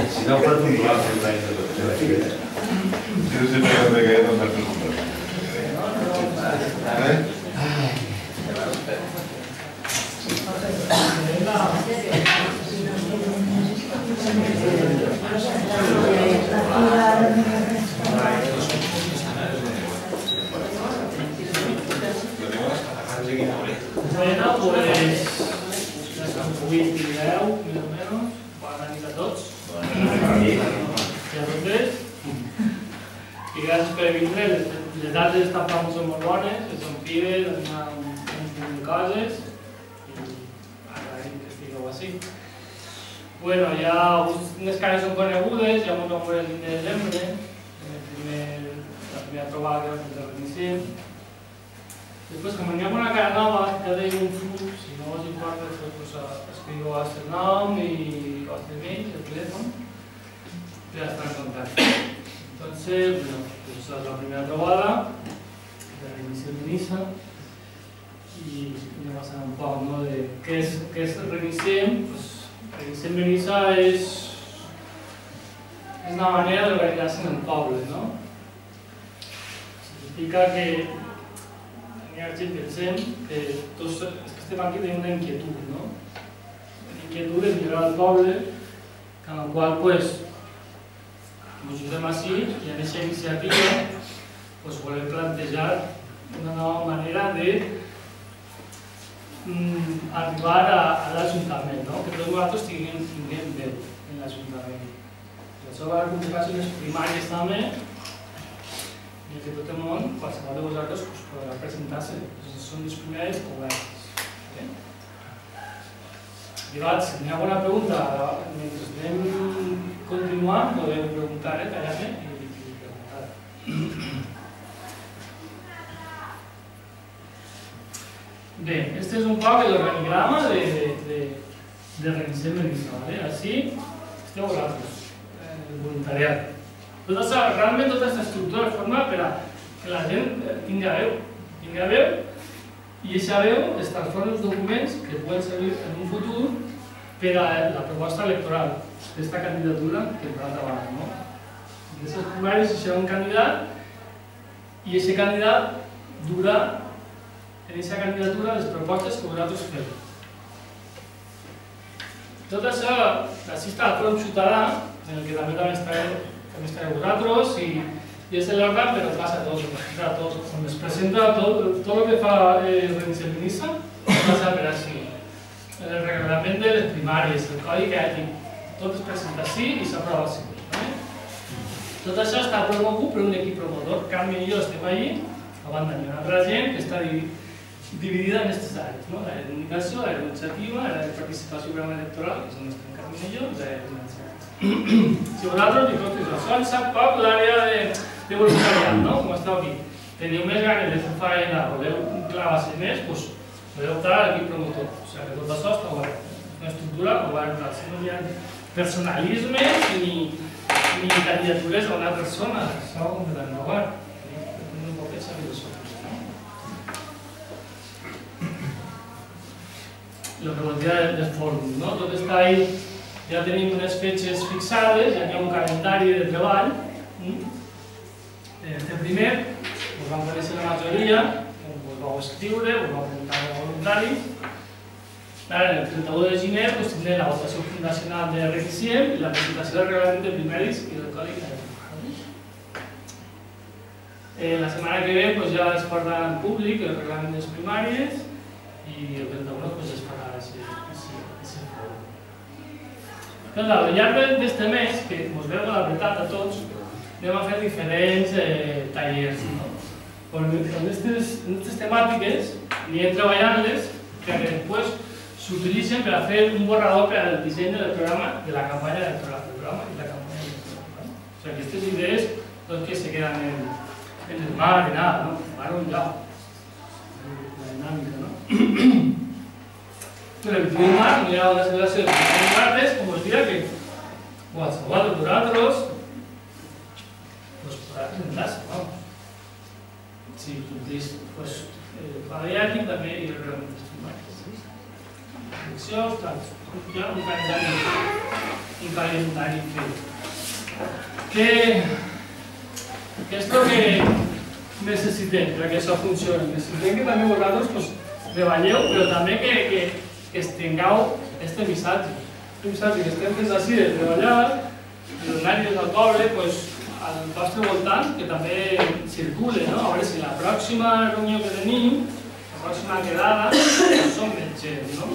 Si no, fas un bloc de l'any de tot. Jo sé que no m'he no m'has preguntat. Bueno, pues avui tingueu, més o menys, bona nit a tots. I a totes. I gràcies per vindre. Les dades estan molt bones, són pibes, han un munt de coses i agraïm que estigueu així. Bueno, ja les cares són conegudes, ja ens vam veure el 20 de desembre, la primera trobada que vam fer de reiniciem. Després, com veníem una cara nova, ja deia un full, si no us importa, escriu el vostre nom i el vostre mail, el telèfon, per estar en contacte. Entonces, bueno, pues esta es la primera trobada de reinicio de Benissa y ya pasará un poco, ¿no? De qué es Reiniciem. Pues Reiniciem Benissa es una manera de organizarse en el pueblo, ¿no? Significa que pensem que tots els que estem aquí tenim una inquietud, no? Una inquietud de millorar el poble, en la qual ens ajudem així i en aquesta iniciativa volem plantejar una nova manera d'arribar a l'Ajuntament, que tots nosaltres tinguem veu en l'Ajuntament. Per això va aconseguir les primàries també, i que tot el món, qualsevol de vosaltres, podrà presentar-se. Són les primeres obertes. Llavors, si hi ha alguna pregunta, mentre anem continuant, podeu preguntar, tallar-me i preguntar. Bé, este és un poc l'organigrama de Reiniciem Benissa. Així esteu vosaltres, el voluntariat. Tot això, realment tota aquesta estructura es forma per a que la gent tingui veu i aquesta veu es transforma en uns documents que poden servir en un futur per a la proposta electoral d'aquesta candidatura que hem parlat abans. En aquestes primàries hi serà un candidat i aquest candidat durà en aquesta candidatura les propostes que vosaltres feu. Tot això, així està el Fòrum Ciutadà, en el que també estareu vosaltres i és l'òrgan per passa tot. Quan es presenta tot el que fa Reiniciem Benissa, passa per així. El reglament de les primàries, el codi ètic, tot es presenta així i s'aprova així. Tot això està promogut per un equip promotor. Carme i jo estem allí, a banda hi ha una altra gent que està dividida en aquestes àrees. La de comunicació, la de iniciativa, la de participació electoral, que és on estem Carme i jo, la de si vosaltres dic, això ens sap poc l'àrea de voluntariat, com esteu aquí. Teniu més ganes de fer feina, voleu clavar-se més, podeu optar a l'equip promotor. O sigui que tot això està obert. És una estructura oberta. No hi ha personalismes ni candidatures a una persona. Això ho hem d'ennovar. No pot saber això. El que vol dir dels fòrums, tot està ahí. Ja tenim unes fetges fixades, ja hi ha un calendari de treball. Este primer, us vam conèixer la majoria, us vau escriure, us vau presentar els voluntaris. Ara, el 31 de gener, tindrem la votació fundacional de Reiniciem i la presentació del reglament de primaris i del codi ètic. La setmana que ve ja es farà en públic el reglament de les primàries i el 31 es farà aquest fòrum. Al llarg d'aquest mes, que ens veu l'apretat a tots, anem a fer diferents tallers. En aquestes temàtiques anem treballant-les que després s'utilitzen per a fer un borrador per al disseny del programa de la campanya electoral. O sigui, aquestes idees no que se queden en el mar i nada, van a un lloc. La dinàmica, no? Però el 21 de març hi ha una celebració de martes, com us dirà que qualsevol de vosaltres podrà presentar-se, si complís el codi ètic també i el reglament de primàries. eleccions, hi ha un calendari fet. Què és el que necessitem perquè això funcioni? Necessitem que també vosaltres treballeu, però també que estengueu este missatge. Un missatge que estem fent així de treballar, de donar-hi al poble, al vostre voltant, que també circule, no? A veure si la pròxima reunió que tenim, la pròxima quedada, som més gent, no?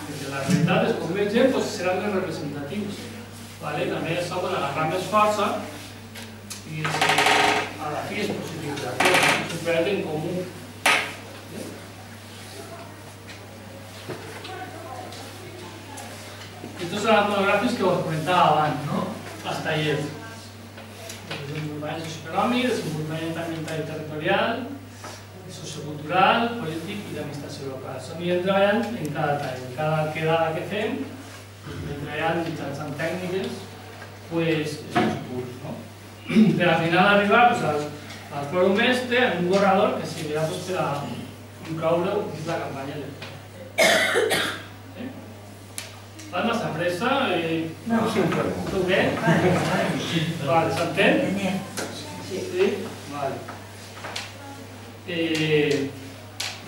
Perquè la realitat és que com més gent seran més representatius. També això pot agafar més força i a la fi és possibilització, és un fet en comú. Estos són els monogràfics que us comentava abans, no? Els tallers. Desenvolupament socioeconòmic, desenvolupament ambiental i territorial, sociocultural, polític i d'administració local. Som anirem treballant en cada tall, en cada quedada que fem, anirem treballant mitjançant tècniques, és un curs, no? Per al final arribar al fòrum este, en un borrador que servirà per a incloure-ho dins la campanya electoral. Vas massa pressa? No. Tot bé? Vale, s'entén? Sí? Vale.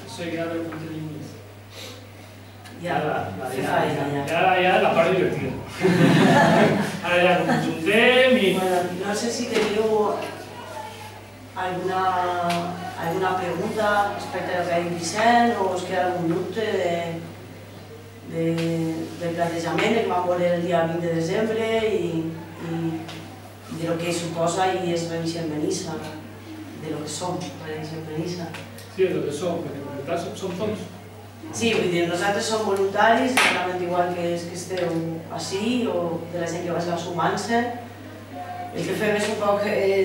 Soy que abre el punto de inicio. Ya la part divertida. Ara ja conjuntem i... No sé si teniu alguna pregunta respecte al que ha dit Vicent o us queda algun dubte del plantejament que vam veure el dia 20 de desembre i de lo que suposa i és Revisió en Benissa, de lo que som, Revisió en Benissa. Sí, de lo que som, perquè en realitat som tots. Sí, vull dir, nosaltres som voluntaris, exactament igual que esteu així o de la gent que va estar sumant-se. El que fem és un poc,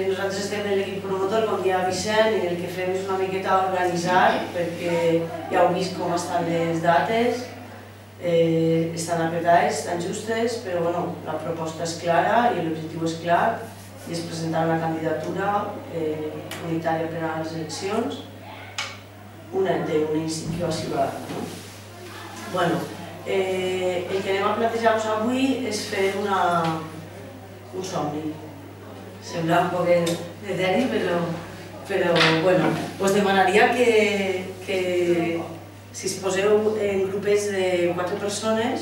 nosaltres estem en l'equip promotor, com dia Vicent, i el que fem és una miqueta organitzar, perquè ja heu vist com estan les dates, estan apretades, estan justes, però bueno, la proposta és clara i l'objectiu és clar, i és presentar una candidatura unitària per a les eleccions, una d'una institució ciutadana. Bueno, el que anem a plantejar-vos avui és fer un somni. Sembla un poc eteri, però bueno, us demanaria que si es poseu en grupets de 4 persones,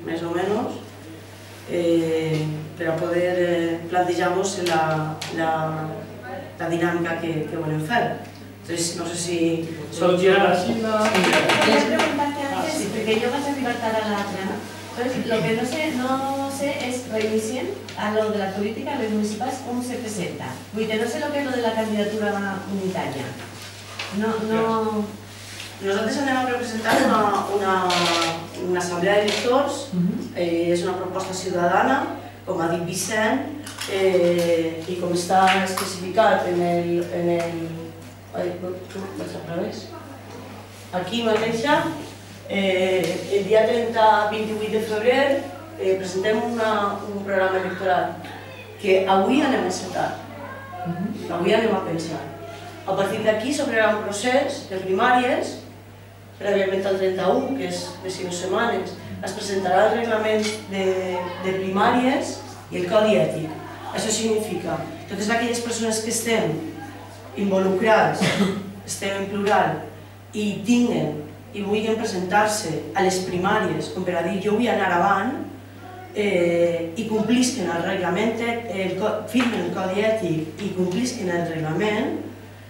més o menys, per a poder plantejar-vos la dinàmica que volem fer. Entonces, no sé si... Sol girar així, no? Quería preguntarte antes, porque yo vas a arribar a la otra. Entonces, lo que no sé es Revisió a lo de la política de los municipales, cómo se presenta. Porque no sé lo que es lo de la candidatura unitaria. Nosaltres anem a representar una assemblea d'electors, és una proposta ciutadana, com ha dit Vicent, i com està especificat en el aquí mateixa, el dia 28 de febrer presentem un programa electoral que avui anem a encetar, avui anem a pensar. A partir d'aquí s'obrirà un procés de primàries, prèviament al 31, que és de 5 setmanes, es presentarà el reglament de primàries i el codi ètic. Això significa que totes aquelles persones que estem involucrats, estem en plural, i tinguen i vulguin presentar-se a les primàries com per a dir jo vull anar avant i complisquen el reglament, firmen el codi ètic i complisquen el reglament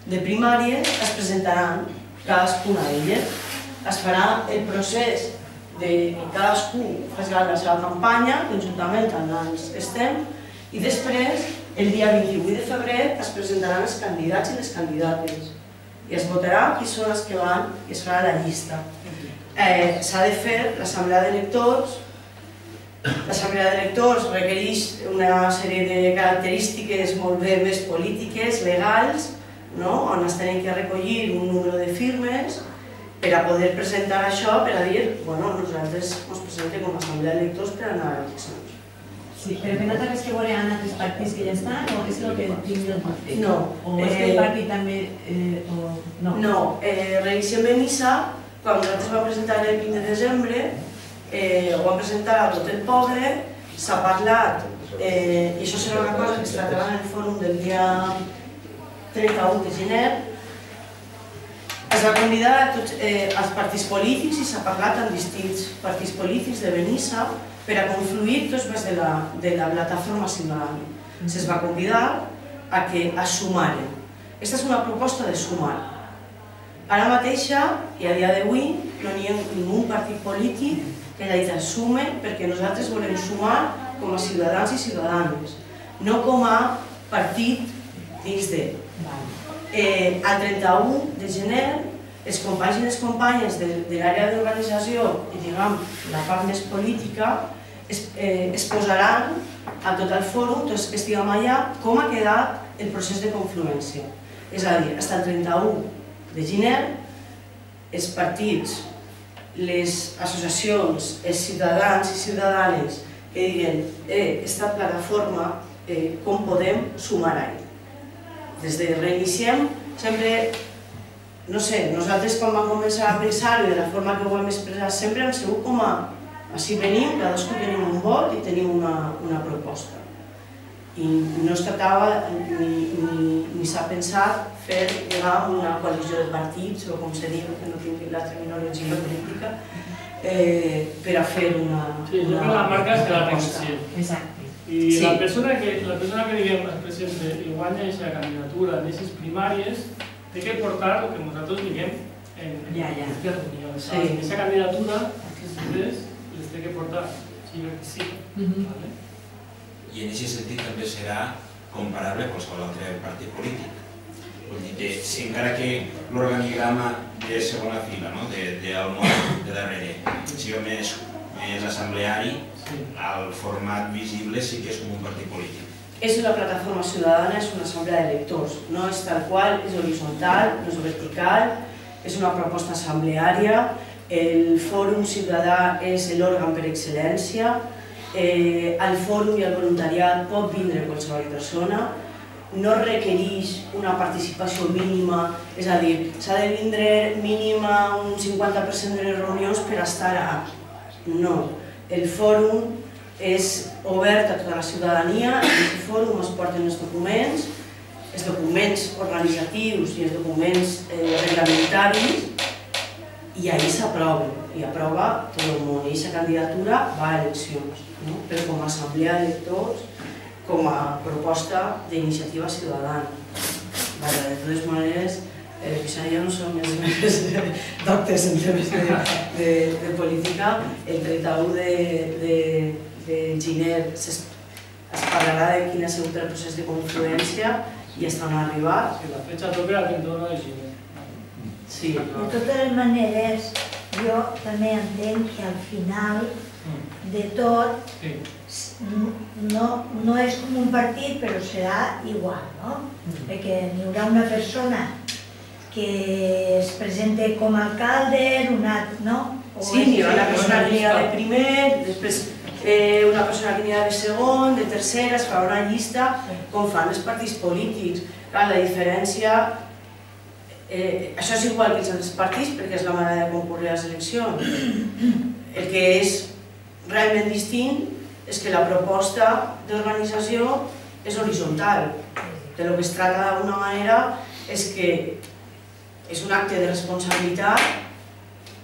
de primàries, es presentaran cadascuna d'elles. Es farà el procés de que cadascú faci la seva campanya conjuntament amb els que estem i després, el dia 28 de febrer, es presentaran els candidats i les candidates i es votarà qui són els que van i es farà la llista. S'ha de fer l'assemblea d'electors. L'assemblea d'electors requereix una sèrie de característiques molt bé més polítiques, legals, on es tenen que recollir un número de firmes per a poder presentar això, per a dir, nosaltres ens presentem com a assemblea d'electors per anar a eleccions. Sí, però que no té res que veure amb altres partits que ja estan, o és el que tinc el partit? No. O és que el partit també... No, Revisió en Benissa quan nosaltres vam presentar el 20 de desembre, ho vam presentar a tot el poble, s'ha parlat, i això serà una cosa que es tractarà en el fòrum del dia 31 de gener, es va convidar a tots els partits polítics i s'ha parlat amb distints partits polítics de Benissa per a confluir tots de la plataforma ciutadana. Se'ls va convidar a que es sumaren. Aquesta és una proposta de sumar. Ara mateixa, i a dia d'avui, no hi ha ningú partit polític que hagi de sumar perquè nosaltres volem sumar com a ciutadans i ciutadanes, no com a partit dins de. El 31 de gener, els companys i les companyes de l'àrea d'organització i, diguem, la part més política, es posaran a tot el fòrum, tots que estiguem allà, com ha quedat el procés de confluència. És a dir, fins al 31 de gener, els partits, les associacions, els ciutadans i ciutadanes que diguen aquesta plataforma, com podem sumar-hi. Des de reiniciem, sempre, no sé, nosaltres quan vam començar a pensar-ho de la forma que ho hem expressat sempre hem sigut com a així venim, cadascú tenim un vot i tenim una proposta. I no es tractava ni s'ha pensat fer una coalició de partits o com se diu, que no tinc la terminologia política, per a fer una Sí, jo crec que la marca és que la proposta. Exacte. I la persona que diguem es presenta i guanya aquesta candidatura en aquestes primàries té que portar el que nosaltres diguem en aquesta reunió. Aquesta candidatura, aquests llibres, les té que portar, sigui que sigui. I en aquest sentit també serà comparable a qualsevol altre partit polític. Vull dir que, si encara que l'organigrama de segona fila, del món de darrere, sigui més assembleari, el format visible sí que és com un partit polític. És una plataforma ciutadana, és una assemblea d'electors, no és tal qual, és horitzontal, no és vertical, és una proposta assembleària, el Fòrum Ciutadà és l'òrgan per excel·lència, al fòrum i al voluntariat pot vindre qualsevol persona, no requereix una participació mínima, és a dir, s'ha de vindre mínima un 50% de les reunions per estar a... No, el fòrum és obert a tota la ciutadania, en aquest fòrum es porten els documents organitzatius i els documents reglamentaris i ahir s'aproven, i aprova tot el món, i aquesta candidatura va a eleccions, però com a assemblea d'electors, com a proposta d'iniciativa ciutadana. De totes maneres, Vicent i jo no som més doctes en temes de política. El 31 de gener es parlarà de quin ha sigut el procés de confluència i fins on ha arribat. La fecha tope era el 31 de gener. Sí. De totes maneres, jo també entenc que al final de tot no és com un partit, però serà igual, no? Perquè n'hi haurà una persona que es presenta com a alcalde, no? Sí, n'hi haurà una persona que n'hi ha de primer, després una persona que n'hi ha de segon, de tercera, es farà una llista, com fan els partits polítics. Clar, la diferència... Això és igual que els altres partits perquè és la manera de concórrer a les eleccions. El que és realment distint és que la proposta d'organització és horitzontal. De lo que es tracta d'alguna manera és que és un acte de responsabilitat.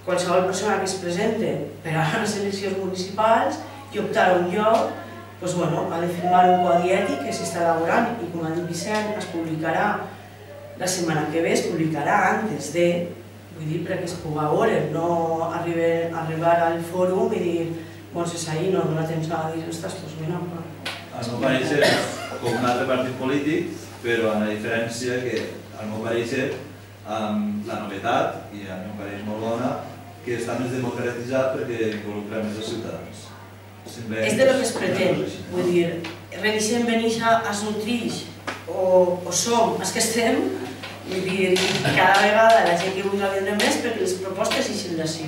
Qualsevol persona que es presente per a les eleccions municipals i optar a un lloc ha de firmar un codi ètic que s'està elaborant i, com ha dit Vicent, es publicarà la setmana que ve, es publicarà antes de, vull dir, perquè es pugui veure, no arribar al fòrum i dir, doncs és ahir, no dona temps a dir, ostres, doncs mira. Al meu parecer, com un altre partit polític, però amb la diferència que, al meu parecer, la novetat, i a mi em pareix molt bona, que està més democratitzat perquè involucra més els ciutadans. És de lo que es pretén, vull dir, reiniciem Benissa es nutrix o som els que estem, vull dir, cada vegada la gent que vulgui vindre més perquè les propostes ixen d'ací.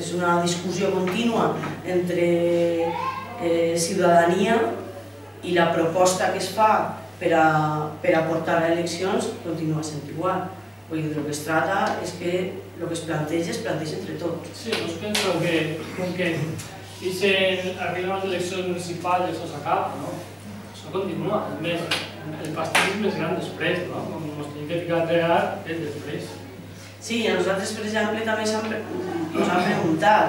És una discussió contínua entre ciutadania i la proposta que es fa per a portar a eleccions continua sent igual. Vull dir, el que es tracta és que el que es planteja entre tots. Sí, doncs penso que com que arriben les eleccions municipals i això s'acaba, no? Això continua. El pastís és més gran després, no? Com ens tenim que ficar a tregar és després. Sí, a nosaltres, per exemple, també ens han preguntat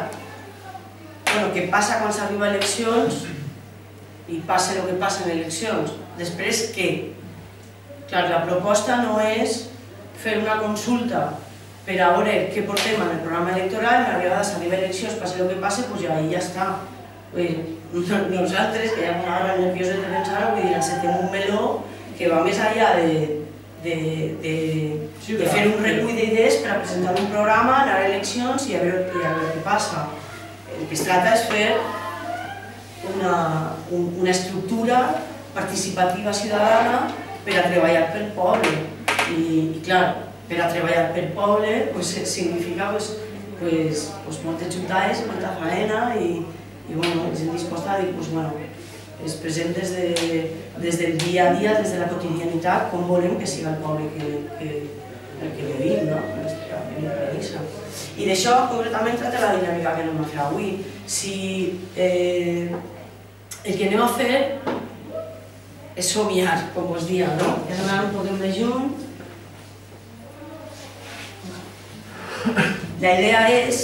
què passa quan s'arriba a eleccions i passa el que passa en eleccions. Després, què? Clar, la proposta no és fer una consulta per a veure què portem en el programa electoral, a vegades s'arriba a eleccions, passa el que passa, doncs ja està. Nosaltres, que hi ha una guerra nerviosa de pensar-ho, vull dir, encetem un meló que va més enllà de fer un recull d'idees per a presentar un programa, anar a eleccions i a veure què passa. El que es tracta és fer una estructura participativa ciutadana per a treballar pel poble. I clar, per a treballar pel poble significa moltes juntades, molta faena i gent disposta a dir es present des del dia a dia, des de la quotidianitat, com volem que sigui el poble que vivim, no? I d'això concretament tracta la dinàmica que anem a fer avui. Si el que anem a fer és somiar, com vos dia, no? És anar un poc més lluny. La idea és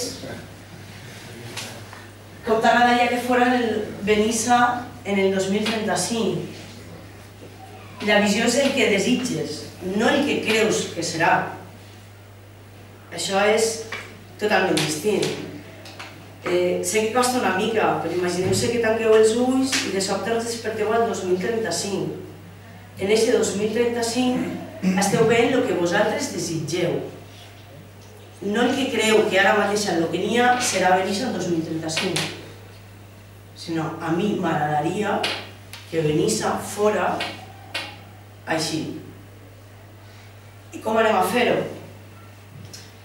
com t'agradaria que fora el Benissa en el 2035. La visió és el que desitges, no el que creus que serà. Això és totalment distint. Sé que costa una mica, però imagineu-se que tanqueu els ulls i de sobte els desperteu al 2035. En aquest 2035 esteu veient el que vosaltres desitgeu. No el que creu que ara mateix el que n'hi ha serà Benissa el 2035, sinó a mi m'agradaria que Benissa fora així. I com anem a fer-ho?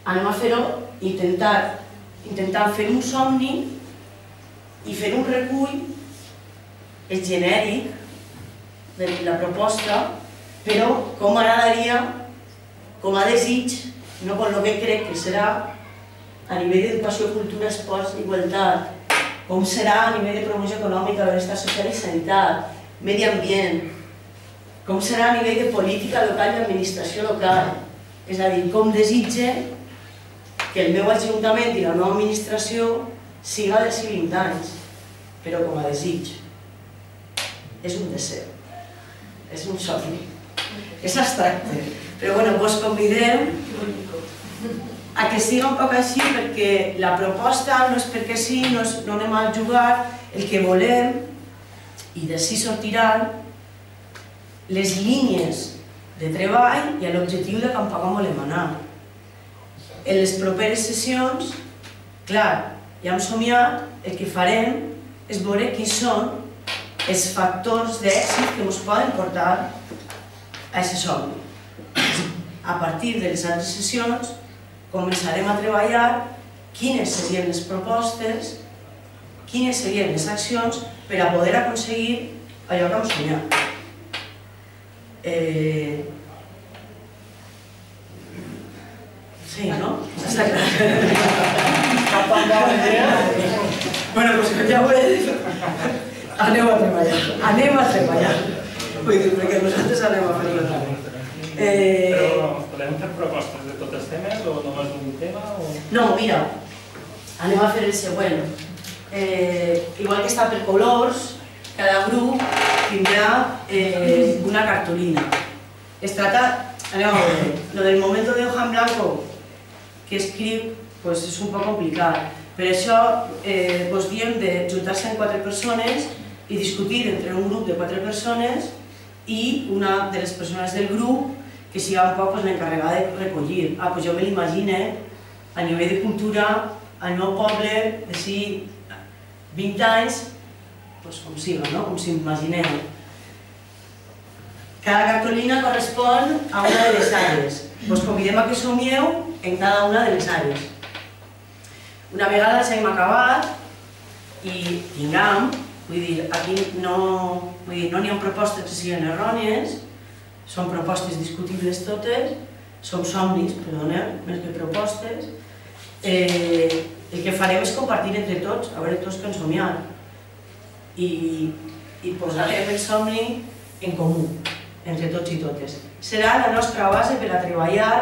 Anem a fer-ho intentant fer un somni i fer un recull genèric de la proposta, però com m'agradaria, com a desig, no com el que crec que serà a nivell d'educació, cultura, esports, igualtat, com serà a nivell de promoció econòmica, benestar social i sanitat, medi ambient, com serà a nivell de política local i administració local. És a dir, com desitge que el meu ajuntament i la meva administració siga d'aquí 20 anys, però com a desig. És un deseo, és un somni, és abstracte, però vos convidem a que siga un poc així, perquè la proposta no és perquè sí, no anem a jugar, el que volem, i d'ací sortiran les línies de treball i l'objectiu de cap on volem anar. En les properes sessions, clar, ja hem somiat, el que farem és veure quins són els factors d'èxit que ens poden portar a aquest somni. A partir de les altres sessions començarem a treballar quines serien les propostes, quines serien les accions per a poder aconseguir allò que hem somiat. Sí, no? Està clar. Bueno, doncs com ja ho he dit, aneu a treballar. Vull dir, perquè nosaltres anem a fer-ho també. Però podem fer propostes de tots els temes o només un tema? No, mira, anem a fer el següent. Igual que està per colors, cada grup tindrà una cartolina. Es trata, anem a veure, lo del momento de hoja en blanco que escriu és un poc complicat. Per això vos diem de juntar-se amb 4 persones i discutir entre un grup de 4 persones i una de les persones del grup que siga un poc l'encarregada de recollir. Jo me l'imagine a nivell de cultura al meu poble d'ací 20 anys, com siga, com s'imagineu. Cada cartolina correspon a una de les àrees. Vos convidem a que somieu en cada una de les àrees. Una vegada s'hem acabat i tinguem, vull dir, aquí no n'hi ha propostes que siguin errònies, són propostes discutibles totes, som somnis, perdoneu, més que propostes, el que farem és compartir entre tots, a veure tots que en somiar, i posarem el somni en comú, entre tots i totes. Serà la nostra base per a treballar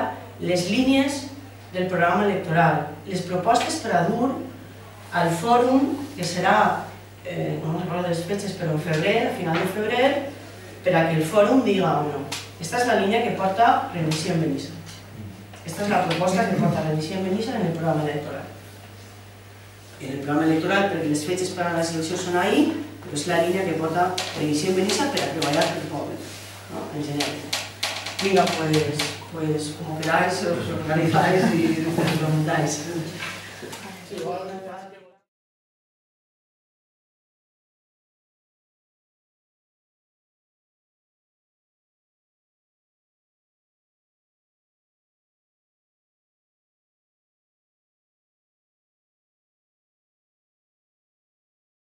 les línies del programa electoral, les propostes per a dur al fòrum, que serà, no me'n recordo les fetges, però en febrer, a final de febrer, per a que el fòrum diga o no. Aquesta és la línia que porta Reinicia en Benissa. Aquesta és la proposta que porta Reinicia en Benissa en el programa electoral. En el programa electoral, perquè les fetges per a la selecció són ahir, però és la línia que porta Reinicia en Benissa per a treballar pel poble, en general. Vinga, pues como queráis, os organizáis y os preguntáis.